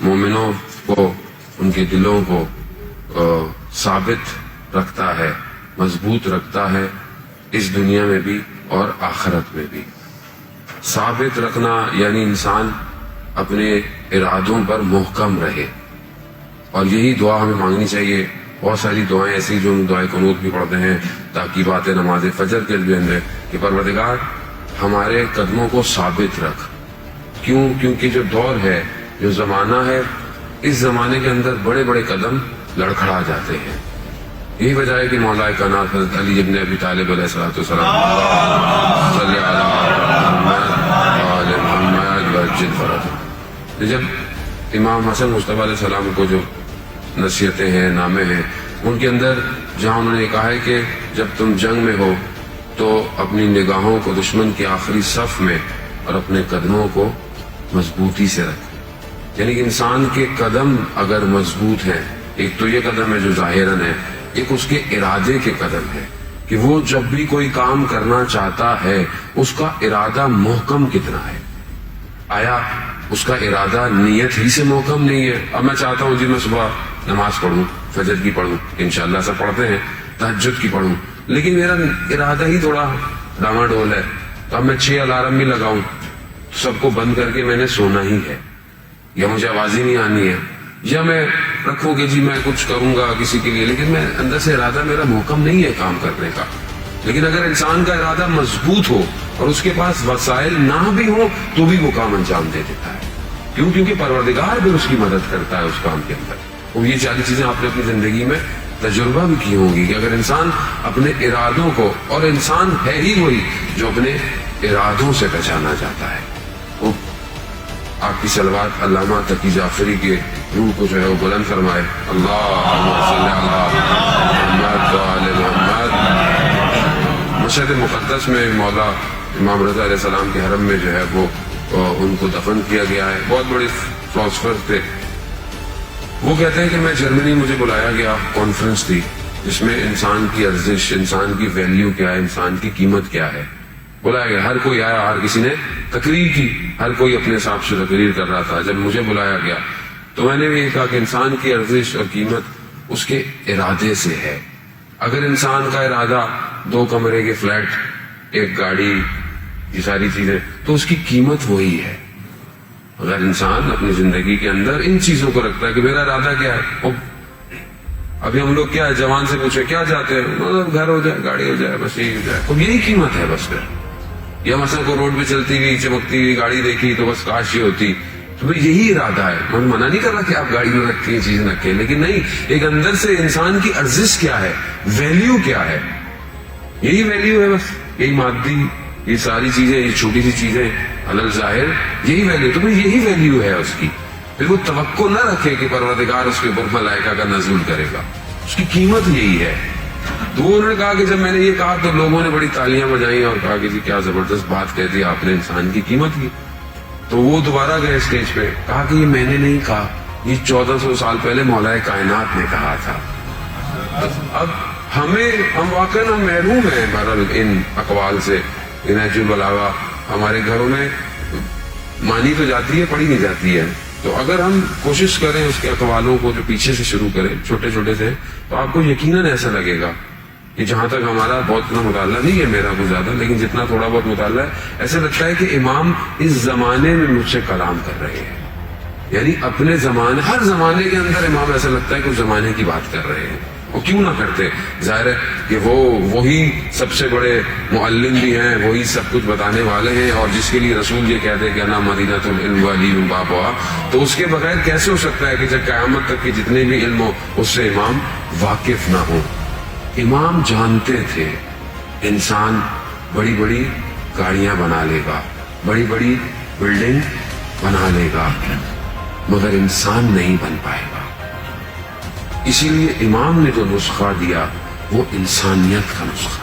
مومنوں کو ان کے دلوں کو ثابت رکھتا ہے، مضبوط رکھتا ہے، اس دنیا میں بھی اور آخرت میں بھی۔ ثابت رکھنا یعنی انسان اپنے ارادوں پر محکم رہے، اور یہی دعا ہمیں مانگنی چاہیے۔ بہت ساری دعائیں ایسی جو ہم دعائیں قنوت بھی پڑھتے ہیں تاکہ باتیں نماز فجر کے بھی اندر کہ پروردگار ہمارے قدموں کو ثابت رکھ۔ کیونکہ جو دور ہے، جو زمانہ ہے، اس زمانے کے اندر بڑے بڑے قدم لڑکھڑا جاتے ہیں۔ یہی وجہ ہے کہ مولا کائنات حضرت علی ابن ابی طالب علیہ الصلوۃ والسلام صلی محمد، جب امام حسن مصطفیٰ علیہ السلام کو جو نصیحتیں ہیں، نامے ہیں، ان کے اندر جہاں انہوں نے کہا ہے کہ جب تم جنگ میں ہو تو اپنی نگاہوں کو دشمن کے آخری صف میں اور اپنے قدموں کو مضبوطی سے رکھ، یعنی کہ انسان کے قدم اگر مضبوط ہیں، ایک تو یہ قدم ہے جو ظاہراً ہے، ایک اس کے ارادے کے قدم ہے کہ وہ جب بھی کوئی کام کرنا چاہتا ہے اس کا ارادہ محکم کتنا ہے۔ آیا اس کا ارادہ نیت ہی سے محکم نہیں ہے؟ اب میں چاہتا ہوں جی میں صبح نماز پڑھوں، فجر کی پڑھوں، انشاءاللہ سب پڑھتے ہیں، تہجد کی پڑھوں، لیکن میرا ارادہ ہی تھوڑا ڈاما ڈول ہے، تو اب میں 6 الارم بھی لگاؤں، سب کو بند کر کے میں نے سونا ہی ہے، یا مجھے آواز ہی نہیں آنی ہے، یا میں رکھوں کہ جی میں کچھ کروں گا کسی کے لیے، لیکن میں اندر سے ارادہ میرا محکم نہیں ہے کام کرنے کا۔ لیکن اگر انسان کا ارادہ مضبوط ہو اور اس کے پاس وسائل نہ بھی ہو تو بھی وہ کام انجام دے دیتا ہے۔ کیونکہ پروردگار بھی اس کی مدد کرتا ہے اس کام کے اندر۔ اور یہ ساری چیزیں آپ نے اپنی زندگی میں تجربہ بھی کی ہوں گی کہ اگر انسان اپنے ارادوں کو، اور انسان ہے ہی وہی جو اپنے ارادوں سے پہچانا جاتا ہے۔ وہ آپ کی صلوات علامہ تقی جعفری کے روح کو جو ہے وہ بلند فرمائے۔ اللہم صلی علی محمد وآل محمد۔ مشہد مقدس میں مولا امام رضا علیہ السلام کے حرم میں جو ہے وہ ان کو دفن کیا گیا ہے۔ بہت بڑے فلاسفر تھے، وہ کہتے ہیں کہ میں جرمنی، مجھے بلایا گیا، کانفرنس تھی جس میں انسان کی ارزش، انسان کی ویلیو کیا ہے، انسان کی قیمت کیا ہے، بلایا گیا۔ ہر کوئی آیا، ہر کسی نے تقریر کی، ہر کوئی اپنے حساب سے تقریر کر رہا تھا۔ جب مجھے بلایا گیا تو میں نے بھی یہ کہا کہ انسان کی ارزش اور قیمت اس کے ارادے سے ہے۔ اگر انسان کا ارادہ 2 کمرے کے فلیٹ، 1 گاڑی، یہ ساری چیزیں، تو اس کی قیمت وہی ہے۔ اگر انسان اپنی زندگی کے اندر ان چیزوں کو رکھتا ہے کہ میرا ارادہ کیا ہے، ابھی ہم لوگ کیا ہے، جوان سے پوچھے کیا چاہتے ہیں، گھر ہو جائے، گاڑی ہو جائے، بس یہی ہو جائے، تو یہی قیمت ہے بس۔ پھر یا مثلا کو روڈ پہ چلتی ہوئی چمکتی ہوئی گاڑی دیکھی تو بس کاش یہ ہوتی، تو بھئی یہی ارادہ ہے۔ میں منع نہیں کر رہا کہ آپ گاڑی میں رکھیں، چیز رکھیں، لیکن نہیں، ایک اندر سے انسان کی ارزش کیا ہے، ویلیو کیا ہے، یہی ویلیو ہے بس۔ یہی مادی، یہ ساری چیزیں، یہ چھوٹی سی چیزیں علل ظاہر، یہی ویلیو، تو بھئی یہی ویلیو ہے اس کی۔ پھر وہ توقع نہ رکھے کہ پروردگار اس کے اوپر ملائکہ کا نزول کرے گا، اس کی قیمت یہی ہے۔ تو انہوں نے کہا کہ جب میں نے یہ کہا تو لوگوں نے بڑی تالیاں بجائیں اور کہا کہ جی کیا زبردست بات کہہ دی آپ نے انسان کی قیمت کی۔ تو وہ دوبارہ گئے اسٹیج پہ، کہا کہ یہ میں نے نہیں کہا، یہ 1400 سال پہلے مولا کائنات نے کہا تھا۔ اب ہم واقعاً ہم محروم ہیں بہرحال ان اقوال سے۔ نہج البلاغہ ہمارے گھروں میں مانی تو جاتی ہے، پڑھی نہیں جاتی ہے، تو اگر ہم کوشش کریں اس کے اقوالوں کو جو پیچھے سے شروع کریں، چھوٹے چھوٹے سے، تو آپ کو یقیناً ایسا لگے گا کہ جہاں تک ہمارا بہت اتنا مطالعہ نہیں ہے، میرا کچھ زیادہ، لیکن جتنا تھوڑا بہت مطالعہ ہے، ایسا لگتا ہے کہ امام اس زمانے میں مجھ سے کلام کر رہے ہیں، یعنی اپنے زمانے، ہر زمانے کے اندر امام ایسا لگتا ہے کہ اس زمانے کی بات کر رہے ہیں۔ وہ کیوں نہ کرتے؟ ظاہر ہے کہ وہی سب سے بڑے معلم بھی ہیں، وہی سب کچھ بتانے والے ہیں، اور جس کے لیے رسول یہ کہتے ہیں کہ انا مدینۃ العلم وعلی بابها، تو اس کے بغیر کیسے ہو سکتا ہے کہ جب قیامت تک کے جتنے بھی علم ہو اس سے امام واقف نہ ہو؟ امام جانتے تھے انسان بڑی بڑی گاڑیاں بنا لے گا، بڑی بڑی بلڈنگ بنا لے گا، مگر انسان نہیں بن پائے گا۔ اسی لیے امام نے جو نسخہ دیا وہ انسانیت کا نسخہ